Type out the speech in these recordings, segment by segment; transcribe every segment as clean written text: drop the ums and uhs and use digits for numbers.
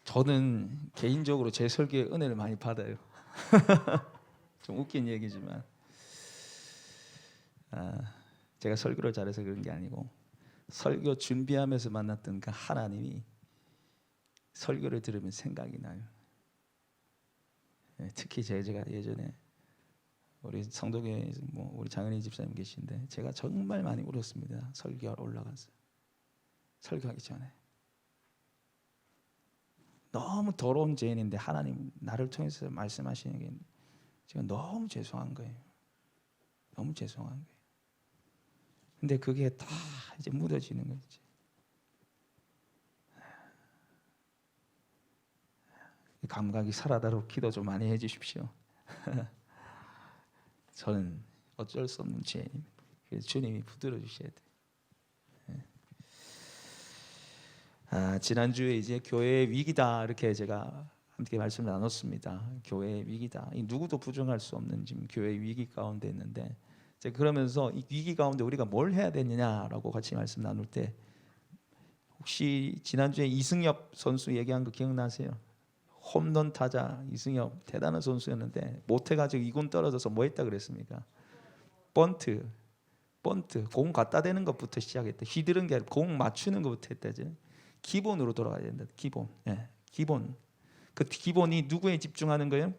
저는 개인적으로 제 설교에 은혜를 많이 받아요. 좀 웃긴 얘기지만 제가 설교를 잘해서 그런 게 아니고 설교 준비하면서 만났던 그 하나님이 설교를 들으면 생각이 나요. 특히 제가 예전에 우리 성도교회 우리 장은희 집사님 계신데 제가 정말 많이 울었습니다. 설교하러 올라가서 설교하기 전에 너무 더러운 죄인인데 하나님 나를 통해서 말씀하시는 게 제가 너무 죄송한 거예요. 너무 죄송한 거예요. 근데 그게 다 이제 묻어지는 거지. 감각이 살아나도록 기도 좀 많이 해주십시오. 저는 어쩔 수 없는 죄인입니다. 그래서 주님이 붙들어 주셔야 돼요. 지난주에 이제 교회의 위기다 이렇게 제가 함께 말씀을 나눴습니다. 교회의 위기다. 누구도 부정할 수 없는 지금 교회의 위기 가운데 있는데 제가 그러면서 이 위기 가운데 우리가 뭘 해야 되느냐라고 같이 말씀 나눌 때 혹시 지난주에 이승엽 선수 얘기한 거 기억나세요? 홈런 타자 이승엽 대단한 선수였는데 못해가지고 2군 떨어져서 뭐 했다 그랬습니까? 번트 공 갖다 대는 것부터 시작했다. 휘두른 게 아니라 공 맞추는 것부터 했다지. 기본으로 돌아가야 된다. 기본. 기본. 그 기본이 누구에 집중하는 거예요?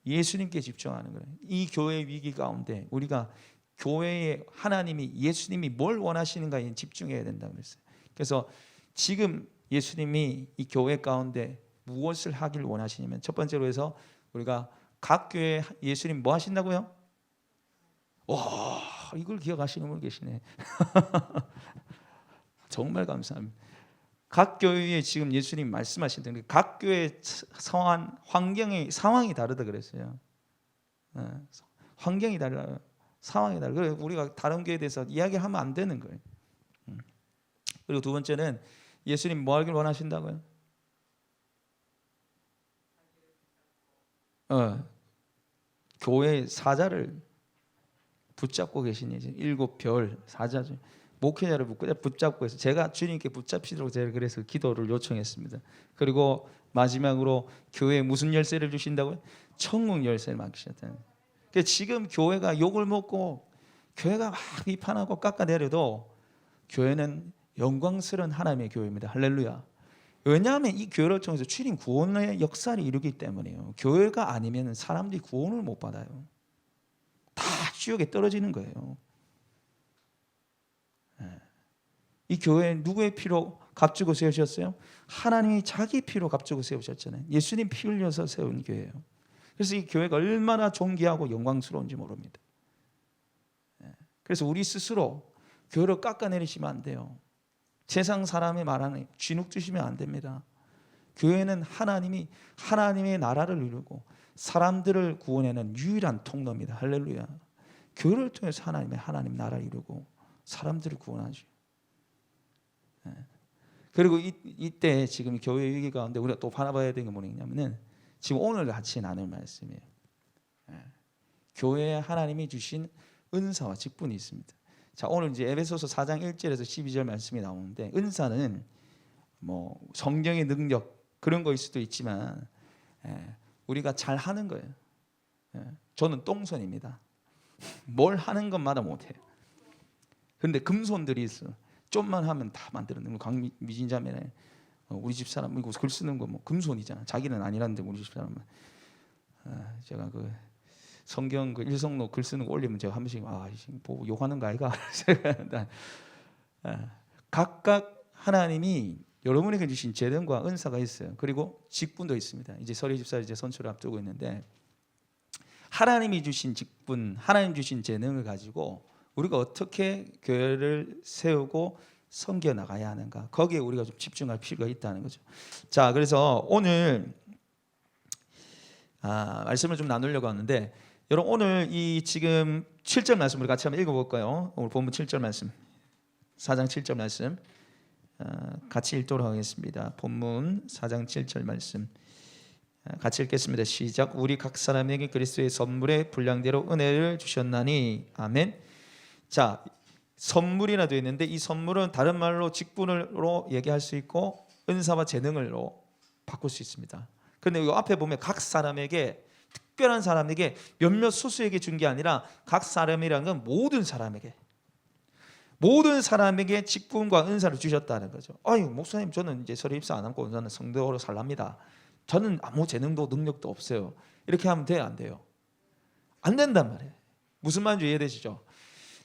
예수님께 집중하는 거예요. 이 교회 위기 가운데 우리가 교회에 하나님이 예수님이 뭘 원하시는가에 집중해야 된다고 그랬어요. 그래서 지금 예수님이 이 교회 가운데 무엇을 하길 원하시냐면 첫 번째로 해서 우리가 각 교회 예수님 뭐 하신다고요? 와, 이걸 기억하시는 분 계시네. 정말 감사합니다. 각 교회에 지금 예수님 말씀하시던 각 교회 상황이 다르다 그랬어요. 환경이 달라요. 상황이 달라요. 그래서 우리가 다른 교회에 대해서 이야기하면 안 되는 거예요. 그리고 두 번째는 예수님 뭐 하길 원하신다고요? 교회 사자를 붙잡고 계시니 일곱 별 사자죠. 목회자를 붙잡고 해서 제가 주님께 붙잡히도록 제가 그래서 기도를 요청했습니다. 그리고 마지막으로 교회에 무슨 열쇠를 주신다고요? 천국 열쇠를 맡기셨다는. 그러니까 지금 교회가 욕을 먹고 교회가 막 비판하고 깎아내려도 교회는 영광스러운 하나님의 교회입니다. 할렐루야. 왜냐하면 이 교회를 통해서 주님 구원의 역사를 이루기 때문이에요. 교회가 아니면 사람들이 구원을 못 받아요. 다 지옥에 떨어지는 거예요. 이 교회 누구의 피로 값주고 세우셨어요? 하나님이 자기 피로 값주고 세우셨잖아요. 예수님 피 흘려서 세운 교회예요. 그래서 이 교회가 얼마나 존귀하고 영광스러운지 모릅니다. 그래서 우리 스스로 교회를 깎아내리시면 안 돼요. 세상 사람이 말하는 쥐눅 드시면 안 됩니다. 교회는 하나님의 나라를 이루고 사람들을 구원하는 유일한 통로입니다. 할렐루야. 교회를 통해서 하나님 나라를 이루고 사람들을 구원하죠. 그리고 이때 지금 교회 위기 가운데 우리가 또 바라봐야 되는 게 뭐냐면은 지금 오늘 같이 나눌 말씀이에요. 교회에 하나님이 주신 은사와 직분이 있습니다. 자, 오늘 이제 에베소서 4장 1절에서 12절 말씀이 나오는데 은사는 뭐 성경의 능력 그런 거일 수도 있지만 우리가 잘 하는 거예요. 저는 똥손입니다. 뭘 하는 것마다 못해요. 그런데 금손들이 있어. 좀만 하면 다 만들어내는 거. 강미진 자매네. 우리 집 사람 이거 글 쓰는 거 뭐 금손이잖아. 자기는 아니라는데 우리 집 사람은. 제가 그 성경 그 일성록 글 쓰는 거 올리면 제가 한 번씩 보고 욕하는 거 아이가? 각각 하나님이 여러분에게 주신 재능과 은사가 있어요. 그리고 직분도 있습니다. 이제 설의 집사 이제 선출을 앞두고 있는데 하나님이 주신 직분, 하나님 주신 재능을 가지고 우리가 어떻게 교회를 세우고 섬겨 나가야 하는가? 거기에 우리가 좀 집중할 필요가 있다는 거죠. 자, 그래서 오늘 말씀을 좀 나누려고 하는데 여러분 오늘 이 지금 7절 말씀을 같이 한번 읽어볼까요? 오늘 본문 7절 말씀 4장 7절 말씀 같이 읽도록 하겠습니다. 본문 4장 7절 말씀 같이 읽겠습니다. 시작. 우리 각 사람에게 그리스도의 선물의 분량대로 은혜를 주셨나니 아멘. 자, 선물이라 되어 있는데 이 선물은 다른 말로 직분으로 얘기할 수 있고 은사와 재능으로 바꿀 수 있습니다. 그런데 이 앞에 보면 각 사람에게, 특별한 사람에게, 몇몇 소수에게 준 게 아니라 각 사람이라는 건 모든 사람에게 직분과 은사를 주셨다는 거죠. 아유, 목사님, 저는 이제 서리 입사 안 하고 저는 성도로 살랍니다. 저는 아무 재능도 능력도 없어요. 이렇게 하면 돼요, 안 돼요? 안 된단 말이에요. 무슨 말인지 이해되시죠?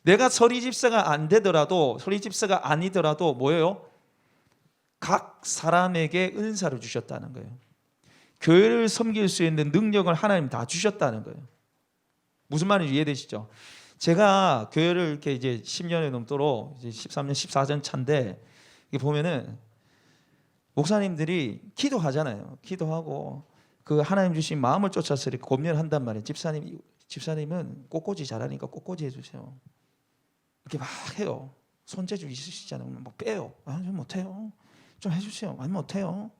내가 서리 집사가 안 되더라도, 서리 집사가 아니더라도 뭐예요? 각 사람에게 은사를 주셨다는 거예요. 교회를 섬길 수 있는 능력을 하나님 다 주셨다는 거예요. 무슨 말인지 이해되시죠? 제가 교회를 이렇게 이제 10년이 넘도록 이제 13년, 14년 차인데, 이게 보면은 목사님들이 기도하잖아요. 기도하고 그 하나님 주신 마음을 쫓아서 이렇게 고민을 한단 말이에요. 집사님은 꽃꽂이 잘하니까 꽃꽂이 해주세요. 이렇게 막 해요. 손재주 있으시잖아요. 막 빼요. 좀 못해요. 좀 해주세요. 아니 못해요.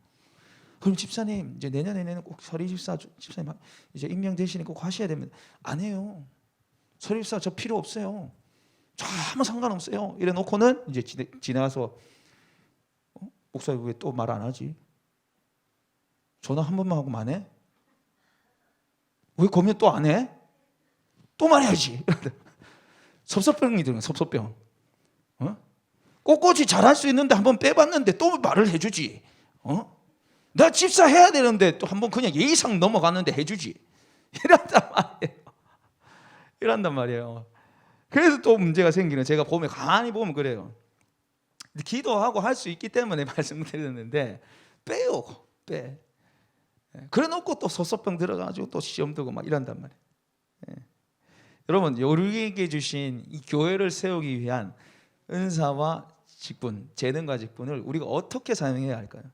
그럼 집사님, 이제 내년에는 꼭 서리 집사님 이제 임명되시니까 꼭 하셔야 됩니다. 안 해요. 서리 집사 저 필요 없어요. 저 아무 상관없어요. 이래 놓고는 이제 지나가서 목사님 왜 또 말 안 하지? 전화 한 번만 하고 안 해? 왜 고민 또 안 해? 또 말해야지. 섭섭병이 드는 거야, 섭섭병. 꽃꽂이 잘할 수 있는데 한번 빼봤는데 또 말을 해주지. 나 집사 해야 되는데 또 한번 그냥 예의상 넘어갔는데 해주지. 이란단 말이에요. 그래서 또 문제가 생기는, 제가 보면 가만히 보면 그래요. 기도하고 할 수 있기 때문에 말씀드렸는데 빼요. 빼. 그래 놓고 또 섭섭병 들어가지고 또 시험 두고 막 이란단 말이에요. 여러분, 우리에게 주신 이 교회를 세우기 위한 은사와 직분, 재능과 직분을 우리가 어떻게 사용해야 할까요?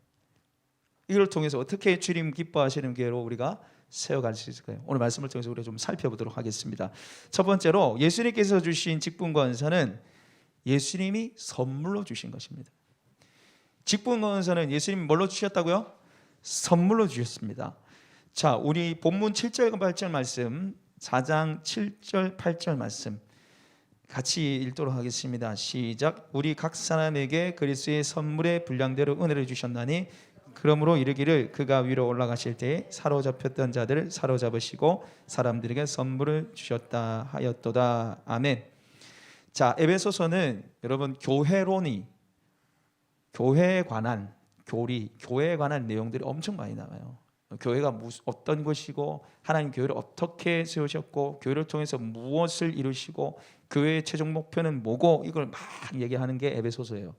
이걸 통해서 어떻게 주님 기뻐하시는 교회로 우리가 세워갈 수 있을까요? 오늘 말씀을 통해서 우리가 좀 살펴보도록 하겠습니다. 첫 번째로, 예수님께서 주신 직분과 은사는 예수님이 선물로 주신 것입니다. 직분과 은사는 예수님이 뭘로 주셨다고요? 선물로 주셨습니다. 자, 우리 본문 7절과 8절 말씀, 4장 7절 8절 말씀 같이 읽도록 하겠습니다. 시작. 우리 각 사람에게 그리스도의 선물의 분량대로 은혜를 주셨나니 그러므로 이르기를 그가 위로 올라가실 때에 사로잡혔던 자들을 사로잡으시고 사람들에게 선물을 주셨다 하였도다. 아멘. 자, 에베소서는 여러분 교회론이, 교회에 관한 교리, 교회에 관한 내용들이 엄청 많이 나와요. 교회가 어떤 것이고 하나님 교회를 어떻게 세우셨고 교회를 통해서 무엇을 이루시고 교회의 최종 목표는 뭐고, 이걸 막 얘기하는 게 에베소서예요.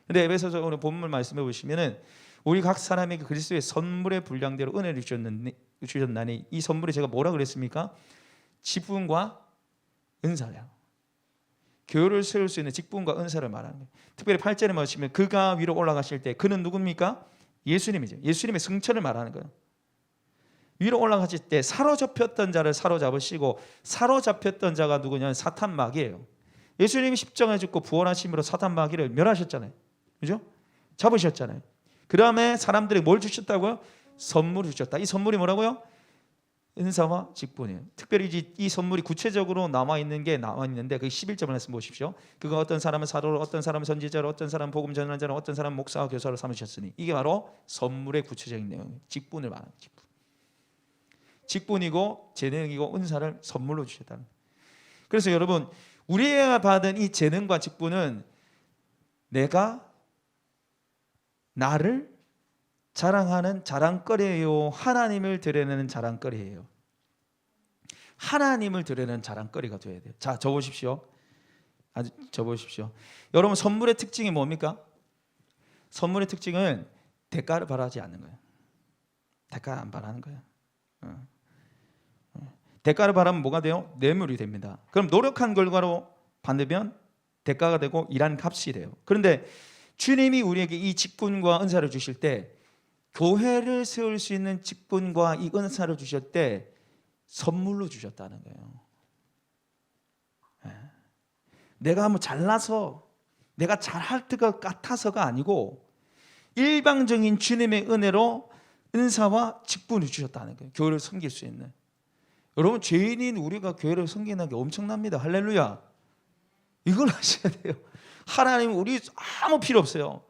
근데 에베소서 오늘 본문 말씀해 보시면은 우리 각 사람에게 그리스도의 선물의 분량대로 은혜를 주셨나니, 이 선물이 제가 뭐라 그랬습니까? 직분과 은사예요. 교회를 세울 수 있는 직분과 은사를 말하는 거예요. 특별히 8절에 보시면 그가 위로 올라가실 때, 그는 누굽니까? 예수님이죠. 예수님의 승천을 말하는 거예요. 위로 올라가실 때 사로잡혔던 자를 사로잡으시고, 사로잡혔던 자가 누구냐면 사탄 마귀예요. 예수님이 십자가에 죽고 부활하심으로 사탄 마귀를 멸하셨잖아요. 그죠? 잡으셨잖아요. 그 다음에 사람들에게 뭘 주셨다고요? 선물을 주셨다. 이 선물이 뭐라고요? 은사와 직분이에요. 특별히 이 선물이 구체적으로 나와 있는데 그 11절 말씀 보십시오. 그가 어떤 사람은 사도로, 어떤 사람은 선지자로, 어떤 사람은 복음 전하는 자로, 어떤 사람은 목사와 교사로 삼으셨으니, 이게 바로 선물의 구체적인 내용이에요. 직분을 말하는 직분. 직분이고 재능이고 은사를 선물로 주셨다는 거예요. 그래서 여러분, 우리가 받은 이 재능과 직분은 내가 나를 자랑하는 자랑거리예요, 하나님을 드러내는 자랑거리예요? 하나님을 드러내는 자랑거리가 되어야 돼요. 자, 적어보십시오. 여러분, 선물의 특징이 뭡니까? 선물의 특징은 대가를 바라지 않는 거예요. 대가 안 바라는 거예요. 대가를 바라면 뭐가 돼요? 뇌물이 됩니다. 그럼 노력한 결과로 받으면 대가가 되고 일한 값이 돼요. 그런데 주님이 우리에게 이 직분과 은사를 주실 때, 교회를 세울 수 있는 직분과 이 은사를 주실 때 선물로 주셨다는 거예요. 내가 뭐 잘나서, 내가 잘할 것 같아서가 아니고 일방적인 주님의 은혜로 은사와 직분을 주셨다는 거예요. 교회를 섬길 수 있는. 여러분, 죄인인 우리가 교회를 섬기는 게 엄청납니다. 할렐루야. 이걸 하셔야 돼요. 하나님 우리 아무 필요 없어요.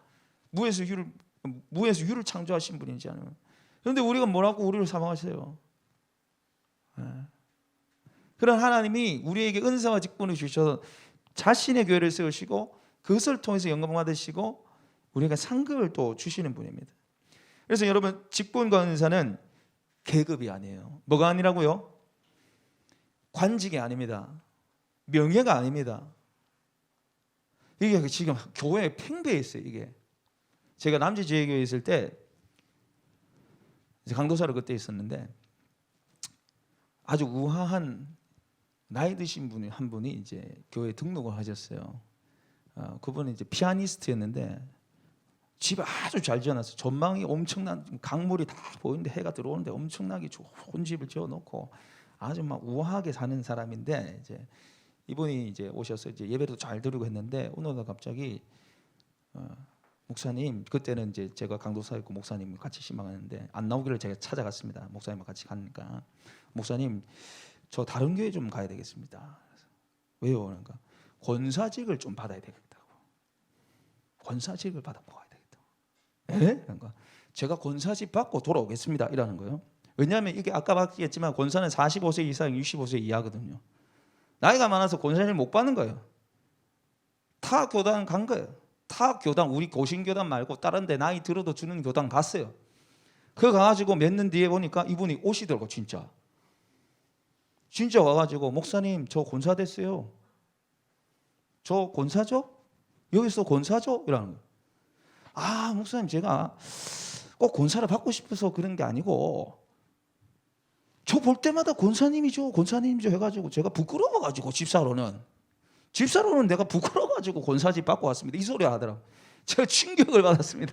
무에서 유를 무에서 유를 창조하신 분이잖아요. 그런데 우리가 뭐라고 우리를 사망하세요? 예. 그런 하나님이 우리에게 은사와 직분을 주셔서 자신의 교회를 세우시고 그것을 통해서 영광 받으시고 우리가 상급을 또 주시는 분입니다. 그래서 여러분, 직분과 은사는 계급이 아니에요. 뭐가 아니라고요? 관직이 아닙니다. 명예가 아닙니다. 이게 지금 교회에 팽배해 있어요. 이게 제가 남지지혜교회에 있을 때 강도사로 그때 있었는데 아주 우아한 나이 드신 분이 한 분이 이제 교회에 등록을 하셨어요. 그분은 이제 피아니스트였는데 집을 아주 잘 지어놨어요. 전망이 엄청난, 강물이 다 보이는데 해가 들어오는데 엄청나게 좋은 집을 지어놓고 아주 막 우아하게 사는 사람인데 이제 이분이 이제 오셔서 이제 예배도 잘 드리고 했는데 어느 날 갑자기 목사님, 그때는 이제 제가 강도사였고 목사님 같이 신방하는데 안 나오기를 제가 찾아갔습니다. 목사님과 같이 가니까 목사님, 저 다른 교회 좀 가야 되겠습니다. 왜요? 그러니까 권사직을 좀 받아야 되겠다고. 권사직을 받아먹어야 되겠다고. 에? 그러니까 제가 권사직 받고 돌아오겠습니다. 이라는 거예요. 왜냐하면 이게 아까 봤겠지만 권사는 45세 이상, 65세 이하거든요. 나이가 많아서 권사직을 못 받는 거예요. 타 교단 간 거예요. 타 교단, 우리 고신교단 말고 다른 데 나이 들어도 주는 교단 갔어요. 그거 가가지고 몇 년 뒤에 보니까 이분이 오시더라고. 진짜 와가지고 목사님, 저 권사 됐어요. 저 권사죠? 여기서 권사죠? 이러는 거예요. 아, 목사님, 제가 꼭 권사를 받고 싶어서 그런 게 아니고 저 볼 때마다 권사님이죠 해가지고 제가 부끄러워가지고 집사로는 내가 부끄러워가지고 권사직 받고 왔습니다. 이 소리 하더라고. 제가 충격을 받았습니다.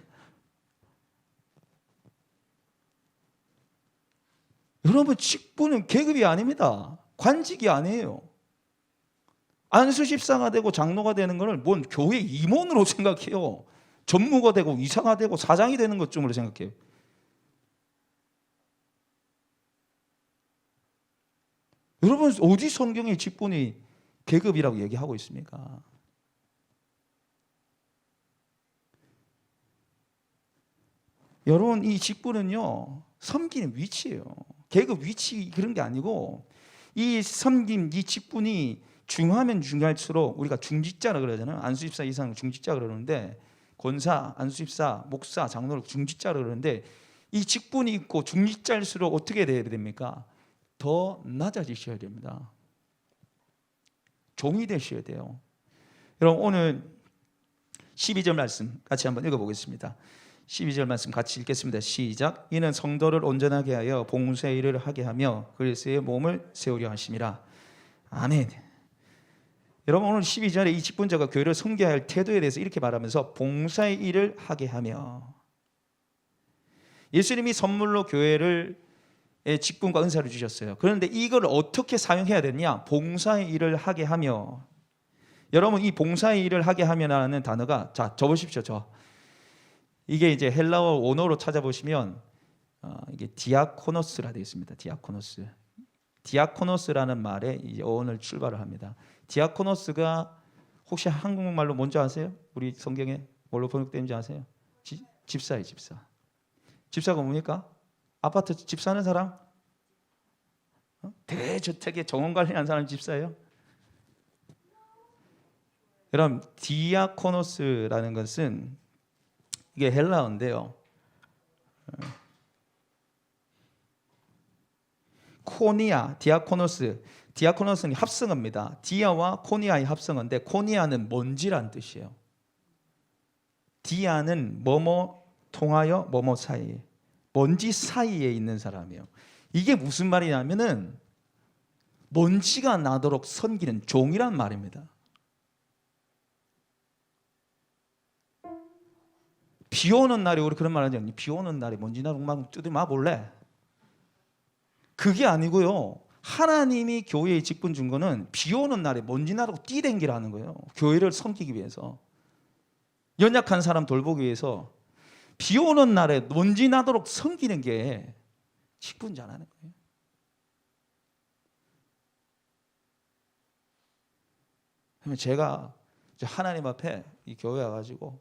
여러분, 직분은 계급이 아닙니다. 관직이 아니에요. 안수집사가 되고 장로가 되는 것을 뭔 교회 임원으로 생각해요. 전무가 되고 이사가 되고 사장이 되는 것쯤으로 생각해요. 여러분, 어디 성경에 직분이 계급이라고 얘기하고 있습니까? 여러분, 이 직분은요, 섬기는 위치예요. 계급 위치 그런 게 아니고 이 섬김, 이 직분이 중요하면 중요할수록 우리가 중직자라 그러잖아요. 안수집사 이상 중직자 그러는데 권사, 안수집사, 목사, 장로를 중직자라 그러는데 이 직분이 있고 중직자일수록 어떻게 돼야 됩니까? 더 낮아지셔야 됩니다. 종이 되셔야 돼요. 여러분, 오늘 12절 말씀 같이 한번 읽어보겠습니다. 12절 말씀 같이 읽겠습니다. 시작. 이는 성도를 온전하게 하여 봉사의 일을 하게 하며 그리스도의 몸을 세우려 하심이라. 아멘. 여러분, 오늘 12절에 이 직분자가 교회를 섬겨야 할 태도에 대해서 이렇게 말하면서 봉사의 일을 하게 하며, 예수님이 선물로 교회를 직분과 은사를 주셨어요. 그런데 이걸 어떻게 사용해야 되냐? 봉사의 일을 하게 하며. 여러분, 이 봉사의 일을 하게 하며라는 단어가, 자, 적으십시오. 이게 이제 헬라어 원어로 찾아보시면 이게 디아코노스라 되어 있습니다. 디아코노스라는 말에 이제 어원을 출발을 합니다. 디아코노스가 혹시 한국말로 뭔지 아세요? 우리 성경에 뭘로 번역되는지 아세요? 집사예요, 집사. 집사가 뭡니까? 아파트 집 사는 사람? 대저택에 정원 관리하는 사람 집사예요? 여러분, 디아코노스라는 것은 이게 헬라어인데요. 코니아, 디아코노스는 합성어입니다. 디아와 코니아의 합성어인데 코니아는 먼지란 뜻이에요. 디아는 뭐뭐 통하여 뭐뭐 사이, 먼지 사이에 있는 사람이에요. 이게 무슨 말이냐면은 먼지가 나도록 섬기는 종이란 말입니다. 비 오는 날에 우리 그런 말 하죠. 비 오는 날에 먼지 나도록 막 뜯어마 볼래? 그게 아니고요. 하나님이 교회에 직분 준 거는 비 오는 날에 먼지 나도록 뛰댕기라는 거예요. 교회를 섬기기 위해서, 연약한 사람 돌보기 위해서 비 오는 날에 먼지 나도록 섬기는 게 직분자라는 거예요. 그러면 제가 하나님 앞에 이 교회 와가지고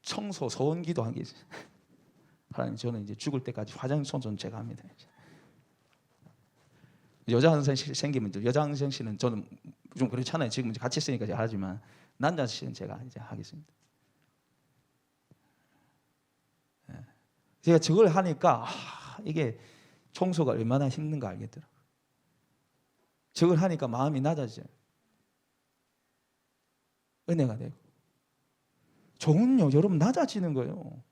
청소 소원기도 한 게 있어요. 하나님, 저는 이제 죽을 때까지 화장실 청소는 제가 합니다. 여자 화장실 생기면 여자 화장실은 저는 좀 그렇잖아요. 지금 같이 있으니까 제가 하지만 남자 화장실은 제가 이제 하겠습니다. 제가 저걸 하니까 이게 청소가 얼마나 힘든가 알겠더라고요. 저걸 하니까 마음이 낮아져요. 은혜가 되고. 종은요, 여러분 낮아지는 거예요.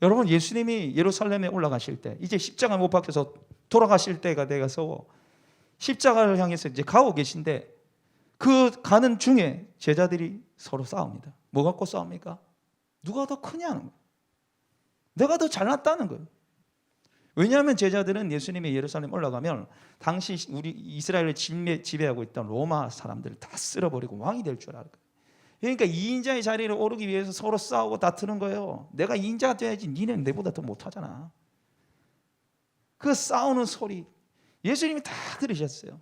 여러분, 예수님이 예루살렘에 올라가실 때, 이제 십자가 못 박혀서 돌아가실 때가 돼서 십자가를 향해서 이제 가고 계신데, 그 가는 중에 제자들이 서로 싸웁니다. 뭐 갖고 싸웁니까? 누가 더 크냐는 거예요. 내가 더 잘났다는 거예요. 왜냐하면 제자들은 예수님이 예루살렘 올라가면 당시 우리 이스라엘을 지배하고 있던 로마 사람들을 다 쓸어버리고 왕이 될 줄 알고, 그러니까 2인자의 자리를 오르기 위해서 서로 싸우고 다투는 거예요. 내가 2인자가 돼야지, 니는 내보다 더 못하잖아. 그 싸우는 소리 예수님이 다 들으셨어요.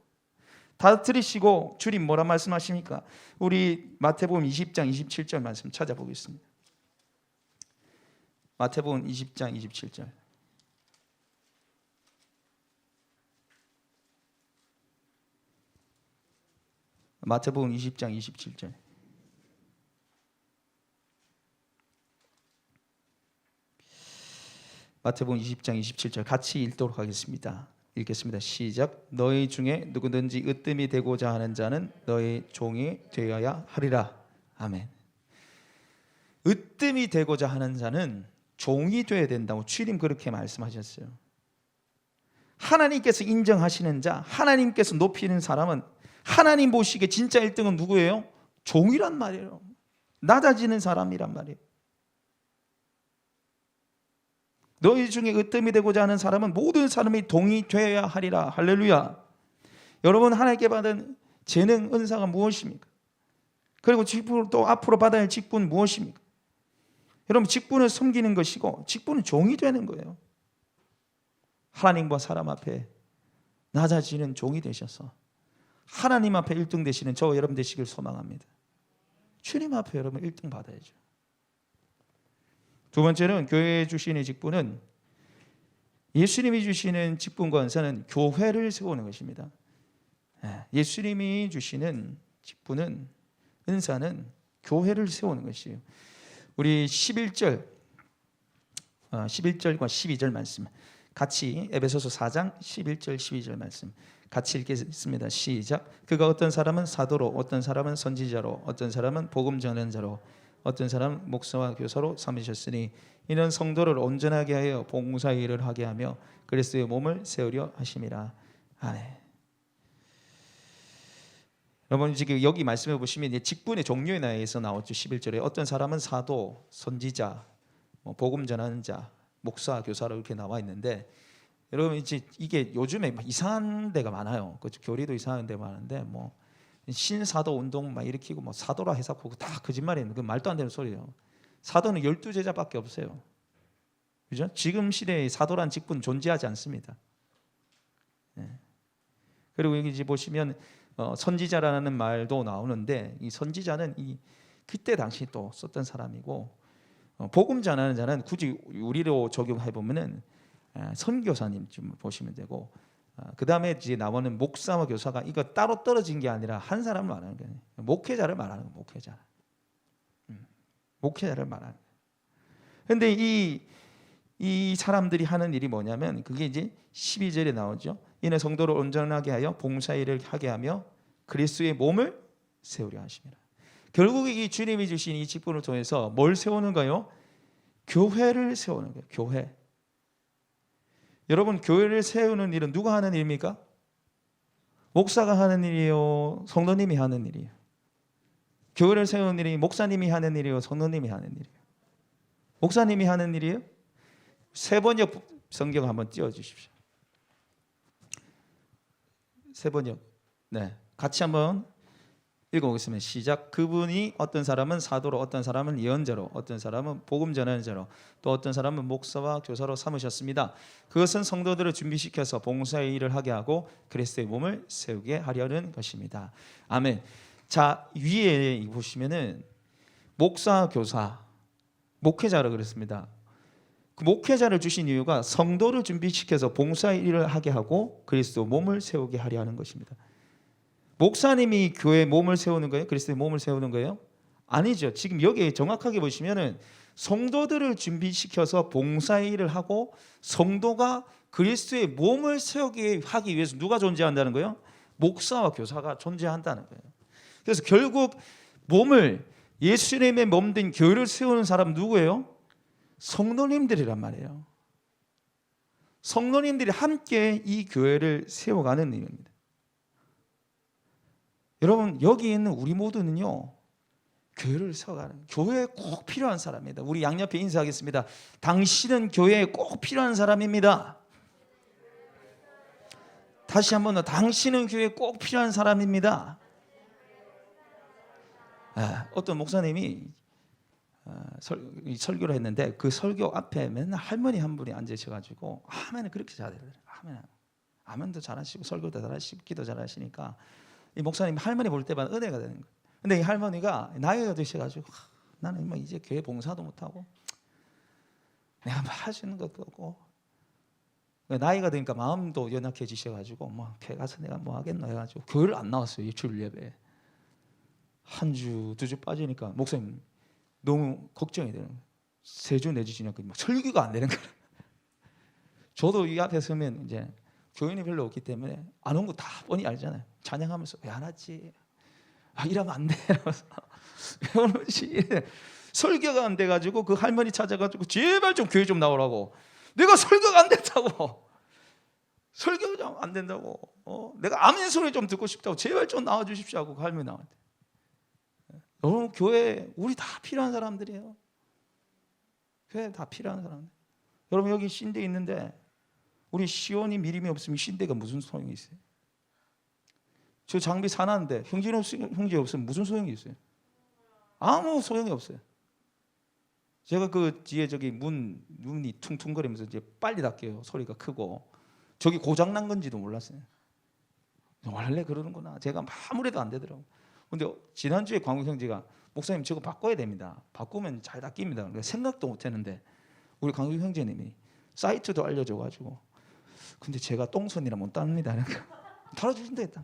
다 들으시고 주님 뭐라 말씀하십니까? 우리 마태복음 20장 27절 말씀 찾아보겠습니다. 마태복음 20장 27절. 마태복음 20장 27절. 마태복음 20장 27절 같이 읽도록 하겠습니다. 읽겠습니다. 시작. 너희 중에 누구든지 으뜸이 되고자 하는 자는 너희 종이 되어야 하리라. 아멘. 으뜸이 되고자 하는 자는 종이 되어야 된다고 주님 그렇게 말씀하셨어요. 하나님께서 인정하시는 자, 하나님께서 높이는 사람은, 하나님 보시기에 진짜 1등은 누구예요? 종이란 말이에요. 낮아지는 사람이란 말이에요. 너희 중에 으뜸이 되고자 하는 사람은 모든 사람이 동이 되어야 하리라. 할렐루야. 여러분, 하나님께 받은 재능, 은사가 무엇입니까? 그리고 직분, 또 앞으로 받아야 할 직분은 무엇입니까? 여러분, 직분은 섬기는 것이고 직분은 종이 되는 거예요. 하나님과 사람 앞에 낮아지는 종이 되셔서 하나님 앞에 1등 되시는 저 여러분 되시길 소망합니다. 주님 앞에 여러분 1등 받아야죠. 두 번째는 교회에 주시는 직분은, 예수님이 주시는 직분과 은사는 교회를 세우는 것입니다. 예수님이 주시는 직분은, 은사는 교회를 세우는 것이에요. 우리 11절과 12절 말씀 같이, 에베소서 4장 11절 12절 말씀 같이 읽겠습니다. 시작. 그가 어떤 사람은 사도로, 어떤 사람은 선지자로, 어떤 사람은 복음 전하는 자로, 어떤 사람은 목사와 교사로 삼으셨으니 이는 성도를 온전하게 하여 봉사 일을 하게 하며 그리스도의 몸을 세우려 하심이라. 아멘. 여러분, 지금 여기 말씀해 보시면 직분의 종류에 대해서 나오죠. 11절에 어떤 사람은 사도, 선지자, 복음 전하는 자, 목사, 교사로 이렇게 나와 있는데, 여러분 이제 이게 요즘에 이상한 데가 많아요. 그 교리도 이상한 데가 많은데, 뭐 신사도 운동 막 일으키고 뭐 사도라 해서 다 거짓말이에요. 그 말도 안 되는 소리예요. 사도는 12제자밖에 없어요. 그죠? 지금 시대에 사도란 직분 존재하지 않습니다. 그리고 여기 이제 보시면 선지자라는 말도 나오는데, 이 선지자는 그때 당시 또 썼던 사람이고, 복음 전하는 자는 굳이 우리로 적용해 보면은 선교사님 좀 보시면 되고, 그 다음에 이제 나오는 목사와 교사가 이거 따로 떨어진 게 아니라 한 사람을 말하는 거예요. 목회자를 말하는 거예요. 목회자를 말하는 거예요. 그런데 이 사람들이 하는 일이 뭐냐면, 그게 이제 12절에 나오죠. 이는 성도를 온전하게 하여 봉사일을 하게 하며 그리스도의 몸을 세우려 하심이라. 결국 이 주님이 주신 이 직분을 통해서 뭘 세우는가요? 교회를 세우는 거예요. 교회. 여러분, 교회를 세우는 일은 누가 하는 일입니까? 목사가 하는 일이에요? 성도님이 하는 일이에요? 교회를 세우는 일이 목사님이 하는 일이에요? 성도님이 하는 일이에요? 목사님이 하는 일이에요? 세번역 성경 한번 띄워주십시오. 세번역. 네, 같이 한번 읽어보겠습니다. 시작. 그분이 어떤 사람은 사도로, 어떤 사람은 예언자로, 어떤 사람은 복음 전하는 자로, 또 어떤 사람은 목사와 교사로 삼으셨습니다. 그것은 성도들을 준비시켜서 봉사의 일을 하게 하고 그리스도의 몸을 세우게 하려는 것입니다. 아멘. 자, 위에 보시면은 목사, 교사, 목회자라 그랬습니다. 그 목회자를 주신 이유가 성도를 준비시켜서 봉사의 일을 하게 하고 그리스도 몸을 세우게 하려 하는 것입니다. 목사님이 교회 몸을 세우는 거예요? 그리스도의 몸을 세우는 거예요? 아니죠. 지금 여기에 정확하게 보시면은 성도들을 준비시켜서 봉사의 일을 하고 성도가 그리스도의 몸을 세우게 하기 위해서 누가 존재한다는 거예요? 목사와 교사가 존재한다는 거예요. 그래서 결국 몸을 예수님의 몸된 교회를 세우는 사람 누구예요? 성도님들이란 말이에요. 성도님들이 함께 이 교회를 세워가는 의미입니다. 여러분 여기 있는 우리 모두는요 교회를 세워가는, 교회에 꼭 필요한 사람입니다. 우리 양옆에 인사하겠습니다. 당신은 교회에 꼭 필요한 사람입니다. 다시 한번 더, 당신은 교회에 꼭 필요한 사람입니다. 어떤 목사님이 설교를 했는데 그 설교 앞에 맨날 할머니 한 분이 앉으셔가지고 아멘을 그렇게 잘해요. 아멘도 잘하시고 설교도 잘하시고 기도 잘하시니까 이 목사님 할머니 볼 때마다 은혜가 되는 거예요. 근데 이 할머니가 나이가 드셔가지고 나는 뭐 이제 교회 봉사도 못하고 내가 뭐 할 수 있는 것도 없고 나이가 드니까 마음도 연약해지셔가지고 뭐 교회 가서 내가 뭐 하겠노 해가지고 교회를 안 나왔어요. 주일 예배 한 주, 두 주 빠지니까 목사님 너무 걱정이 되는 거예요. 세 주 내주 지나니까 설교가 안 되는 거예요. 저도 이 앞에 서면 이제 교인이 별로 없기 때문에 안 온 거 다 뻔히 알잖아요. 찬양하면서 왜 안 왔지? 이러면 안 돼. 설교가 안 돼가지고 그 할머니 찾아가지고 제발 좀 교회 좀 나오라고. 내가 설교가 안 된다고. 설교가 안 된다고. 내가 아멘 소리 좀 듣고 싶다고. 제발 좀 나와 주십시오 하고 그 할머니 나왔대. 여러분 교회 우리 다 필요한 사람들이에요. 교회 다 필요한 사람들. 여러분 여기 신대 있는데 우리 시온이 미림이 없으면 신대가 무슨 소용이 있어요? 저 장비 사놨는데 형제 없으면 무슨 소용이 있어요? 아무 소용이 없어요. 제가 그 뒤에 저기 문이 퉁퉁거리면서 이제 빨리 닫게요. 소리가 크고 저기 고장 난 건지도 몰랐어요. 원래 그러는구나. 제가 아무래도 안 되더라고. 근데 지난주에 광국 형제가 목사님 저거 바꿔야 됩니다. 바꾸면 잘 닦입니다. 그러니까 생각도 못했는데 우리 광국 형제님이 사이트도 알려줘가지고 근데 제가 똥손이라 못 닦습니다. 달아주신다 했다.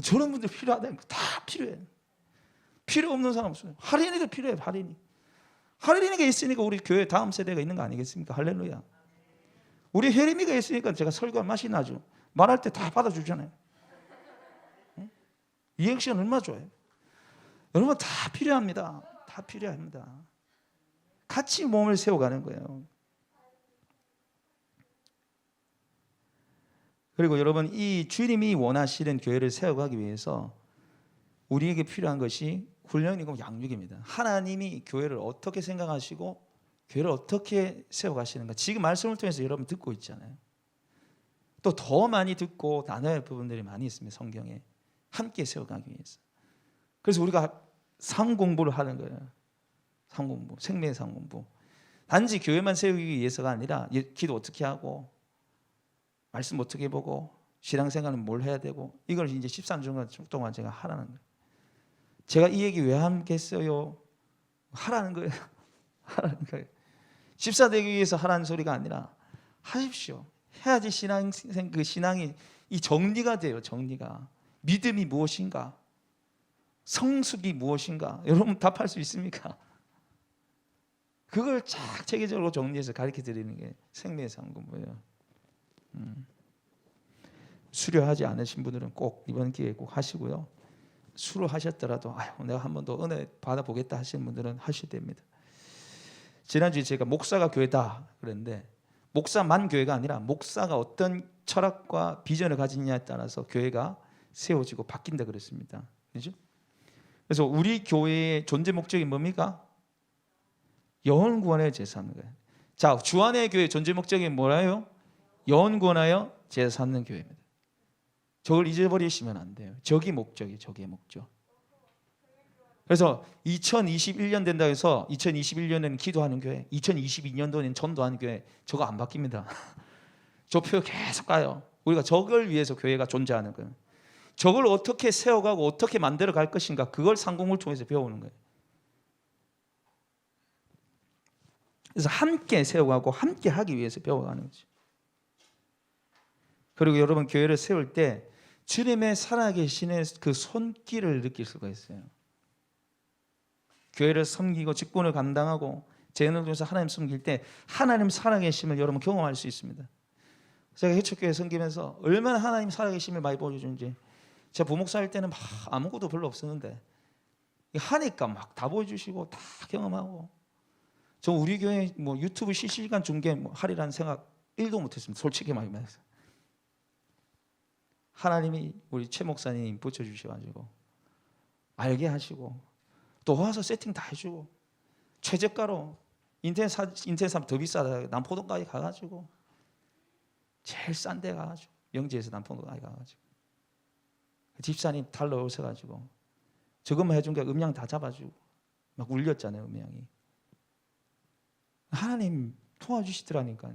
저런 분들 필요하다니까. 다 필요해. 필요 없는 사람 없어요. 할인이도 필요해. 할인이가 있으니까 우리 교회 다음 세대가 있는 거 아니겠습니까? 할렐루야. 우리 혜림이가 있으니까 제가 설교할 맛이 나죠. 말할 때 다 받아주잖아요. 리액션 얼마나 좋아요. 여러분 다 필요합니다. 다 필요합니다. 같이 몸을 세워가는 거예요. 그리고 여러분 이 주님이 원하시는 교회를 세워가기 위해서 우리에게 필요한 것이 훈련이고 양육입니다. 하나님이 교회를 어떻게 생각하시고 교회를 어떻게 세워가시는가 지금 말씀을 통해서 여러분 듣고 있잖아요. 또 더 많이 듣고 나눠야 할 부분들이 많이 있습니다. 성경에 함께 세워가기 위해서. 그래서 우리가 삶 공부를 하는 거예요. 삶 공부, 생명의 삶 공부. 단지 교회만 세우기 위해서가 아니라 기도 어떻게 하고 말씀 어떻게 보고 신앙생활은 뭘 해야 되고 이걸 이제 13주 동안 제가 하라는 거예요. 제가 이 얘기 왜 하겠어요? 하라는 거예요. 하라는 거예요. 집사 되기 위해서 하라는 소리가 아니라 하십시오. 해야지 신앙이 이 정리가 돼요. 정리가. 믿음이 무엇인가? 성숙이 무엇인가? 여러분 답할 수 있습니까? 그걸 쫙 체계적으로 정리해서 가르쳐 드리는 게 생명의 삶 공부예요. 수료하지 않으신 분들은 꼭 이번 기회에 꼭 하시고요. 수료하셨더라도 내가 한 번 더 은혜 받아보겠다 하시는 분들은 하셔야 됩니다. 지난주에 제가 목사가 교회다 그랬는데 목사만 교회가 아니라 목사가 어떤 철학과 비전을 가지느냐에 따라서 교회가 세워지고 바뀐다 그랬습니다. 그렇죠? 그래서 우리 교회의 존재 목적이 뭡니까? 영혼 구원하여 제사 삼는 거예요. 자, 주안의 교회 존재 목적이 뭐라요? 영혼 구원하여 제사 삼는 교회입니다. 저걸 잊어버리시면 안 돼요. 저기 목적이에요. 저기의 목적. 그래서 2021년 된다 해서 2021년에는 기도하는 교회, 2022년도에는 전도하는 교회 저거 안 바뀝니다. 저 표 계속 가요. 우리가 저걸 위해서 교회가 존재하는 거예요. 저걸 어떻게 세워가고 어떻게 만들어 갈 것인가 그걸 상공을 통해서 배우는 거예요. 그래서 함께 세워가고 함께 하기 위해서 배워가는 거죠. 그리고 여러분 교회를 세울 때 주님의 살아계신의 그 손길을 느낄 수가 있어요. 교회를 섬기고 직분을 감당하고 재능을 통해서 하나님 섬길 때 하나님 살아계심을 여러분 경험할 수 있습니다. 제가 해초교회 섬기면서 얼마나 하나님 살아계심을 많이 보여주는지. 제가 부목사일 때는 막 아무것도 별로 없었는데 하니까 막 다 보여주시고 다 경험하고. 저 우리 교회 뭐 유튜브 실시간 중계 뭐 하리라는 생각 1도 못했습니다. 솔직히 말해서. 하나님이 우리 최 목사님 붙여주셔가지고 알게 하시고 또 와서 세팅 다 해주고 최저가로 인터넷 사면 더 비싸다 남포동까지 가가지고 제일 싼 데 가가지고 명지에서 남포동까지 가가지고 집사님 달러 오셔가지고 저것만 해준 게 음량 다 잡아주고 막 울렸잖아요. 음량이. 하나님 도와주시더라니까요.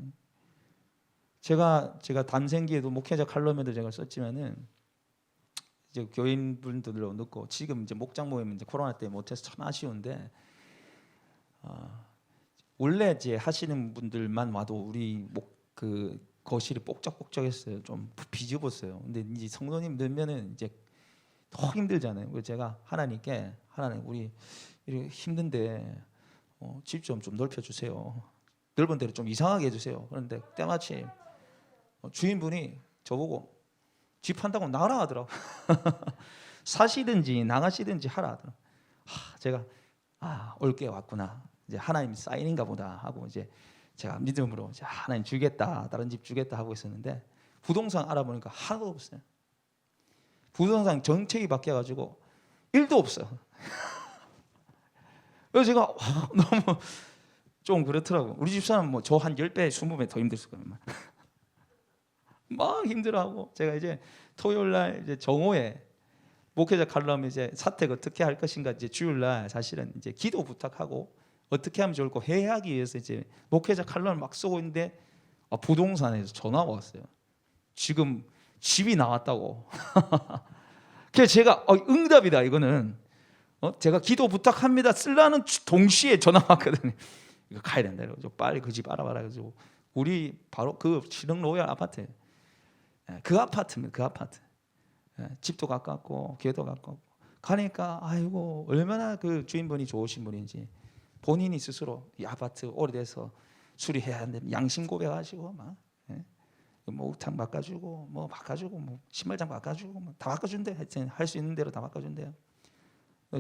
제가 단생기에도 목회자 칼럼에도 제가 썼지만은 이제 교인분들로 넣고 지금 이제 목장 모임 이제 코로나 때문에 못해서 참 아쉬운데 원래 이제 하시는 분들만 와도 우리 그 거실이 뽁짝뽁짝했어요. 좀 비집었어요. 근데 이제 성도님 넣으면은 이제 더 힘들잖아요. 그래서 제가 하나님께 하나님 우리 이렇게 힘든데 집 좀 넓혀주세요. 넓은 데를 좀 이상하게 해주세요. 그런데 때마침 주인분이 저보고 집 한다고 나가라 하더라고. 사시든지 나가시든지 하라 하더라고. 제가 올게 왔구나. 이제 하나님 사인인가 보다 하고 이제 제가 믿음으로 이제 하나님 주겠다, 다른 집 주겠다 하고 있었는데 부동산 알아보니까 하나도 없어요. 부동산 정책이 바뀌어가지고 1도 없어요. 그래서 제가 너무 좀 그렇더라고. 우리 집사람 뭐 저 한 10배, 20배 더 힘들었을 거예요. 막 힘들어하고 제가 이제 토요일 날 이제 정오에 목회자 칼럼 이제 사택 어떻게 할 것인가 이제 주일 날 사실은 이제 기도 부탁하고 어떻게 하면 좋을까 회의하기 위해서 이제 목회자 칼럼을 막 쓰고 있는데 부동산에서 전화가 왔어요. 지금 집이 나왔다고. 그래서 제가 응답이다 이거는. 제가 기도 부탁합니다 쓰려는 동시에 전화 왔거든요. 이거 가야 된다 이러고 빨리 그 집 알아봐라 가지고 우리 바로 그 신흥 로얄 아파트. 그 아파트입니다. 그 아파트. 집도 가깝고 교회도 가깝고 가니까 아이고 얼마나 그 주인분이 좋으신 분인지 본인이 스스로 이 아파트 오래돼서 수리해야 하는데 양심 고백하시고 막 목욕탕 바꿔주고 뭐 바꿔주고 뭐 신발장 바꿔주고 뭐 다 바꿔준대. 하여튼 할 수 있는 대로 다 바꿔준대요.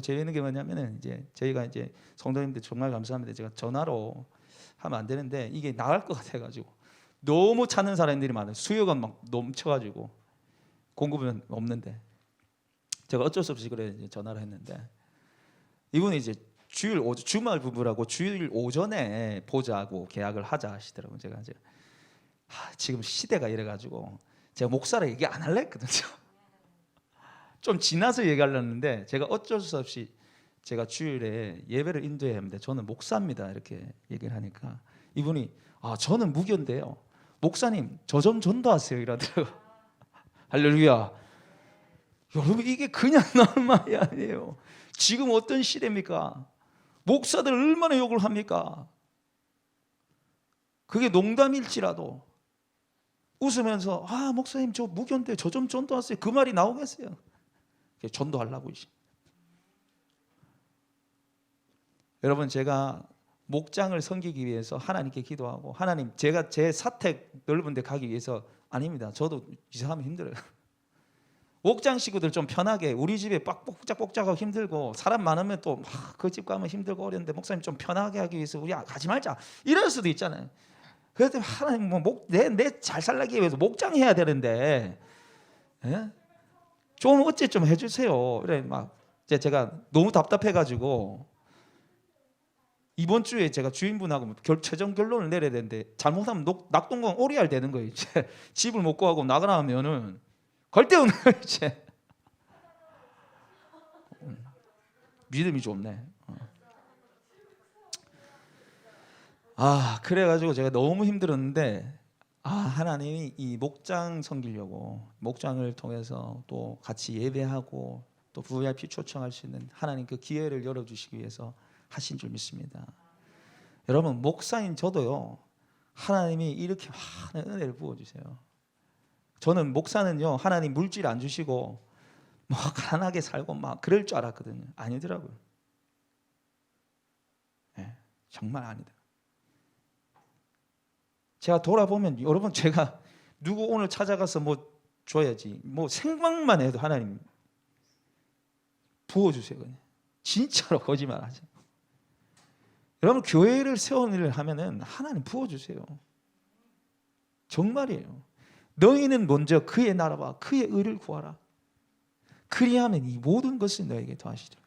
재밌는 게 뭐냐면은 이제 저희가 이제 성도님들 정말 감사합니다. 제가 전화로 하면 안 되는데 이게 나갈 것 같아가지고 너무 찾는 사람들이 많아요. 수요가 막 넘쳐가지고 공급은 없는데 제가 어쩔 수 없이 그래 전화를 했는데 이분이 이제 주말 부부라고 주일 오전에 보자고 계약을 하자 하시더라고요. 제가 이제 지금 시대가 이래가지고 제가 목사를 얘기 안 할래 했거든요. 좀 지나서 얘기하려는데 제가 어쩔 수 없이 제가 주일에 예배를 인도해야 합니다. 저는 목사입니다. 이렇게 얘기를 하니까 이분이 저는 무교인데요. 목사님 저 좀 전도하세요 이러더라고요. 할렐루야. 여러분 이게 그냥 나온 말이 아니에요. 지금 어떤 시대입니까? 목사들 얼마나 욕을 합니까? 그게 농담일지라도 웃으면서 목사님 저 무교인데 저 좀 전도하세요. 그 말이 나오겠어요. 전도하려고. 여러분 제가 목장을 섬기기 위해서 하나님께 기도하고 하나님 제가 제 사택 넓은 데 가기 위해서 아닙니다. 저도 이사하면 힘들어요. 목장 식구들 좀 편하게 우리 집에 뻑뻑하고 힘들고 사람 많으면 또 그 집 가면 힘들고 어려운데 목사님 좀 편하게 하기 위해서 우리 가지 말자 이럴 수도 있잖아요. 그래서 하나님 내 잘 살기 위해서 목장 해야 되는데 좀 어째 좀 해주세요. 그래 막 제가 너무 답답해가지고 이번 주에 제가 주인분하고 최종 결론을 내려야 되는데 잘못하면 낙동강 오리알 되는 거예요. 이제 집을 못 구하고 나가라 하면은 갈 데 없는 거예요. 이제 믿음이 좋네. 그래가지고 제가 너무 힘들었는데 하나님이 이 목장 섬기려고 목장을 통해서 또 같이 예배하고 또 VIP 초청할 수 있는 하나님 그 기회를 열어주시기 위해서 하신 줄 믿습니다. 여러분 목사인 저도요 하나님이 이렇게 많은 은혜를 부어주세요. 저는 목사는요 하나님 물질 안 주시고 뭐 가난하게 살고 막 그럴 줄 알았거든요. 아니더라고요. 네, 정말 아니다. 제가 돌아보면 여러분 제가 누구 오늘 찾아가서 뭐 줘야지 뭐 생각만 해도 하나님 부어주세요. 그냥. 진짜로 거짓말하지. 여러분 교회를 세우는 일을 하면은 하나님 부어주세요. 정말이에요. 너희는 먼저 그의 나라와 그의 의를 구하라. 그리하면 이 모든 것을 너에게 더하시리라.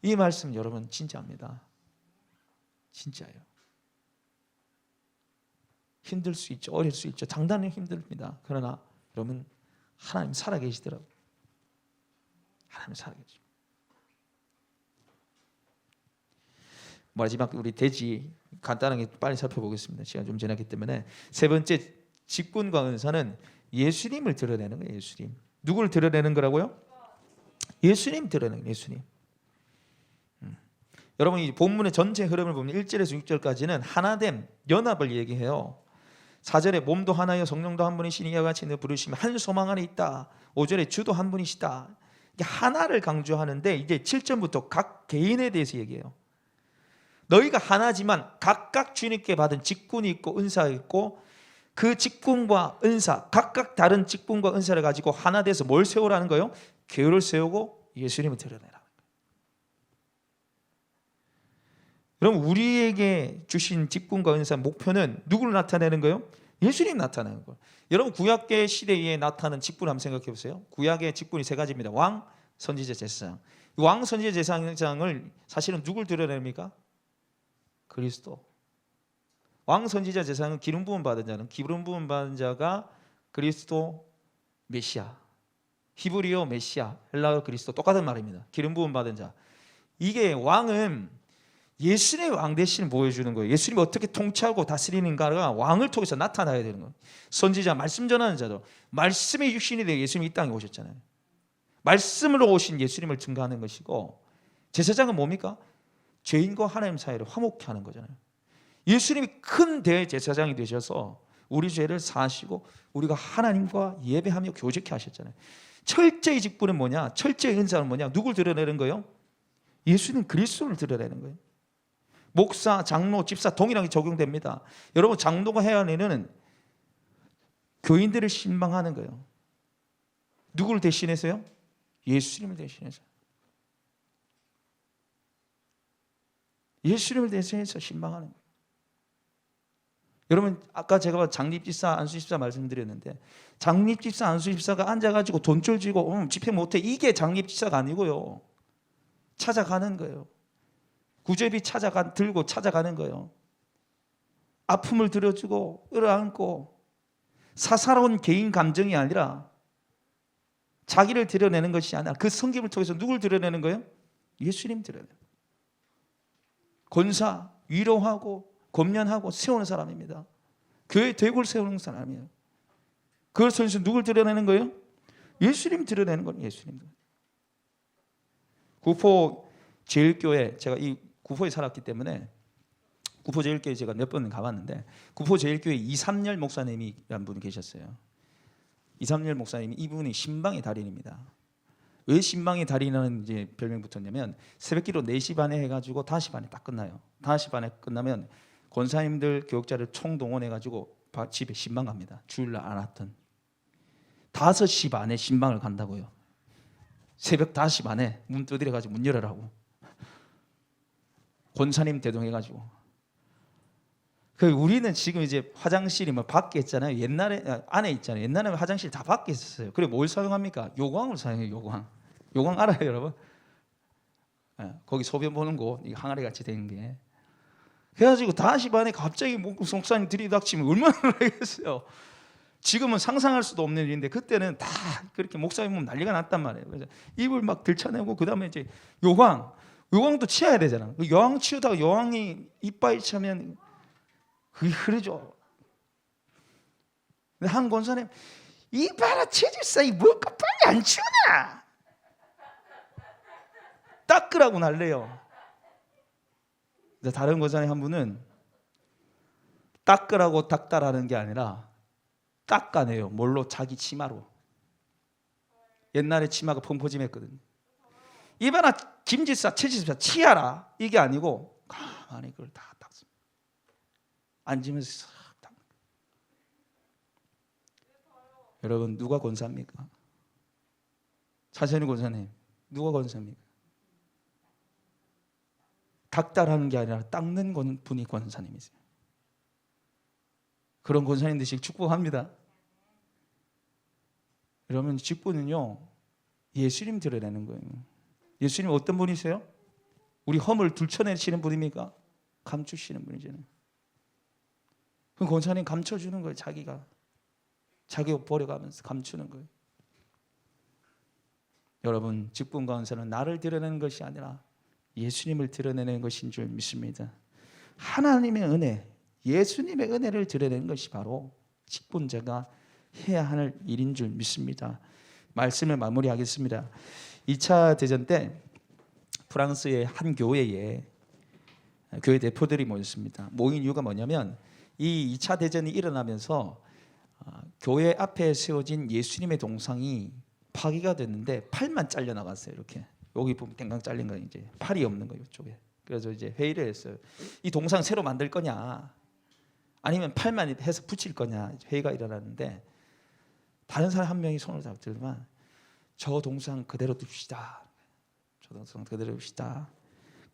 이 말씀 여러분 진짜입니다. 진짜예요. 힘들 수 있죠. 어릴 수 있죠. 장단은 힘듭니다. 그러나 여러분 하나님 살아계시더라고요. 하나님 살아계시죠. 마지막 우리 대지 간단하게 빨리 살펴보겠습니다. 시간 좀 지났기 때문에. 세 번째 직분과 은사는 예수님을 드러내는 거예요. 예수님. 누구를 드러내는 거라고요? 예수님 드러내는 거예요. 예수님. 여러분 이 본문의 전체 흐름을 보면 1절에서 6절까지는 하나됨, 연합을 얘기해요. 4절에 몸도 하나여 성령도 한 분이시니 이와 같이 너 부르시면 한 소망 안에 있다. 5절에 주도 한 분이시다. 하나를 강조하는데 이제 7절부터 각 개인에 대해서 얘기해요. 너희가 하나지만 각각 주님께 받은 직분이 있고 은사가 있고 그 직분과 은사, 각각 다른 직분과 은사를 가지고 하나 돼서 뭘 세우라는 거예요? 교회를 세우고 예수님을 드러내라. 그럼 우리에게 주신 직분과 은사 목표는 누구를 나타내는 거예요? 예수님 나타내는 거예요. 여러분 구약계 시대에 나타나는 직분 한번 생각해 보세요. 구약의 직분이 세 가지입니다. 왕, 선지자, 제사장. 왕, 선지자, 제사장을 사실은 누굴 드러냅니까? 그리스도. 왕, 선지자, 제사장은 기름 부음 받은 자는 기름 부음 받은 자가 그리스도 메시아. 히브리어 메시아, 헬라어 그리스도 똑같은 말입니다. 기름 부음 받은 자. 이게 왕은 예수님의 왕 대신을 보여주는 거예요. 예수님이 어떻게 통치하고 다스리는가가 왕을 통해서 나타나야 되는 거예요. 선지자, 말씀 전하는 자도 말씀의 육신이 되어 예수님이 이 땅에 오셨잖아요. 말씀으로 오신 예수님을 증거하는 것이고, 제사장은 뭡니까? 죄인과 하나님 사이를 화목케 하는 거잖아요. 예수님이 큰 대제사장이 되셔서 우리 죄를 사하시고 우리가 하나님과 예배하며 교제케 하셨잖아요. 철저히 직분은 뭐냐? 철저히 은사는 뭐냐? 누굴 드러내는 거예요? 예수님 그리스도를 드러내는 거예요. 목사, 장로, 집사 동일하게 적용됩니다. 여러분 장로가 해야 하는 일은 교인들을 신방하는 거예요. 누구를 대신해서요? 예수님을 대신해서. 예수님을 대신해서 신방하는 거예요. 여러분 아까 제가 장립집사, 안수집사 말씀드렸는데 장립집사, 안수집사가 앉아가지고 돈줄 쥐고 집회 못해 이게 장립집사가 아니고요. 찾아가는 거예요. 구제비 들고 찾아가는 거예요. 아픔을 들어주고 끌어안고 사사로운 개인 감정이 아니라 자기를 드러내는 것이 아니라 그 성김을 통해서 누굴 드러내는 거예요? 예수님 드러내는 거예요. 권사, 위로하고 권면하고 세우는 사람입니다. 교회 대국을 세우는 사람이에요. 그걸 통해서 누굴 드러내는 거예요? 예수님 드러내는 거예요. 예수님. 구포 제일교회, 제가 이 구포에 살았기 때문에 구포 제일교회 제가 몇 번 가봤는데 구포 제일교회 이삼열 목사님이라는 분이 계셨어요. 이삼열 목사님이 이분이 신방의 달인입니다. 왜 신방의 달인이라는 이제 별명 붙었냐면 새벽기도 4시 반에 해가지고 5시 반에 딱 끝나요. 5시 반에 끝나면 권사님들 교육자를 총동원해가지고 집에 신방 갑니다. 주일날 안 왔던 5시 반에 신방을 간다고요. 새벽 5시 반에 문 두드려가지고 문 열어라고 권사님 대동해가지고. 그 우리는 지금 이제 화장실이 뭐 밖에 있잖아요. 옛날에 안에 있잖아요. 옛날에는 화장실 다 밖에 있었어요. 그래 뭘 사용합니까? 요광을 사용해요. 요광. 요광 알아요, 여러분? 거기 소변 보는 곳, 이 항아리 같이 된 게. 그래가지고 5시 반에 갑자기 목사님 들이닥치면 얼마나 놀라겠어요. 지금은 상상할 수도 없는 일인데 그때는 다 그렇게 목사님 보면 난리가 났단 말이에요. 그래서 입을 막 들쳐내고 그 다음에 이제 요광도 치워야 되잖아. 요광 치우다가 요광이 이빨이 차면 그게 흐르죠. 근데 한 권사님 이봐라 체질사이 뭘까 빨리 안 치우나 닦으라고 날래요. 다른 권사님 한 분은 닦으라고 닦다라는 게 아니라 닦아내요. 뭘로? 자기 치마로. 옛날에 치마가 펑퍼짐했거든요. 이봐라 김지사, 채지사 치아라 이게 아니고 가만히 그걸 다 닦습니다. 앉으면서 싹 닦는 거예요. 여러분 누가 권사입니까? 차세윤 권사님 누가 권사입니까? 닦다라는 게 아니라 닦는 분이 권사님이세요. 그런 권사님 되시길 축복합니다. 여러분 직분은요 예수님 드러내는 거예요. 예수님 어떤 분이세요? 우리 허물 들춰내시는 분입니까? 감추시는 분이잖아요. 그 권사님 감춰주는 거예요. 자기가 자기 옷 버려가면서 감추는 거예요. 여러분 직분 권사는 나를 드러내는 것이 아니라 예수님을 드러내는 것인 줄 믿습니다. 하나님의 은혜, 예수님의 은혜를 드러내는 것이 바로 직분자가 해야 할 일인 줄 믿습니다. 말씀을 마무리하겠습니다. 2차 대전 때 프랑스의 한 교회에 교회 대표들이 모였습니다. 모인 이유가 뭐냐면 이 2차 대전이 일어나면서 교회 앞에 세워진 예수님의 동상이 파괴가 됐는데 팔만 잘려 나갔어요. 이렇게 여기 보면 땡강 잘린 거 이제 팔이 없는 거예요. 이쪽에. 그래서 이제 회의를 했어요. 이 동상 새로 만들 거냐, 아니면 팔만 해서 붙일 거냐 회의가 일어났는데 다른 사람 한 명이 손을 잡더만 저 동상 그대로 둡시다. 저 동상 그대로 둡시다.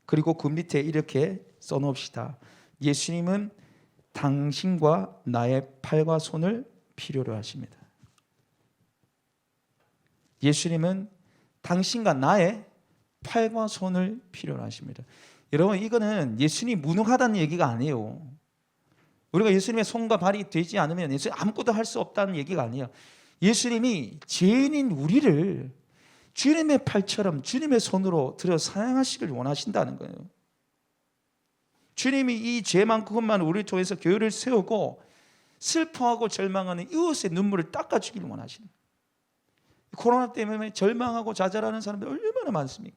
그리고 그 밑에 이렇게 써놓읍시다. 예수님은 당신과 나의 팔과 손을 필요로 하십니다. 예수님은 당신과 나의 팔과 손을 필요로 하십니다. 여러분 이거는 예수님이 무능하다는 얘기가 아니에요. 우리가 예수님의 손과 발이 되지 않으면 예수님 아무것도 할 수 없다는 얘기가 아니에요. 예수님이 죄인인 우리를 주님의 팔처럼 주님의 손으로 들어 사용하시길 원하신다는 거예요. 주님이 이 죄만큼만 우리 통해서 교회를 세우고 슬퍼하고 절망하는 이웃의 눈물을 닦아주길 원하시는 거예요. 코로나 때문에 절망하고 좌절하는 사람들 얼마나 많습니까?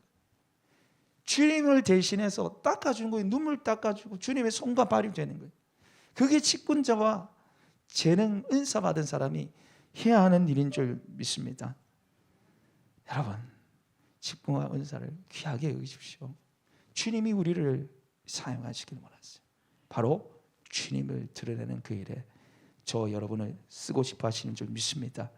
주님을 대신해서 닦아주는 거예요. 눈물 닦아주고 주님의 손과 발이 되는 거예요. 그게 직분자와 재능 은사 받은 사람이 해야 하는 일인 줄 믿습니다. 여러분 직분과 은사를 귀하게 여기십시오. 주님이 우리를 사용하시길 원하세요. 바로 주님을 드러내는 그 일에 저 여러분을 쓰고 싶어 하시는 줄 믿습니다.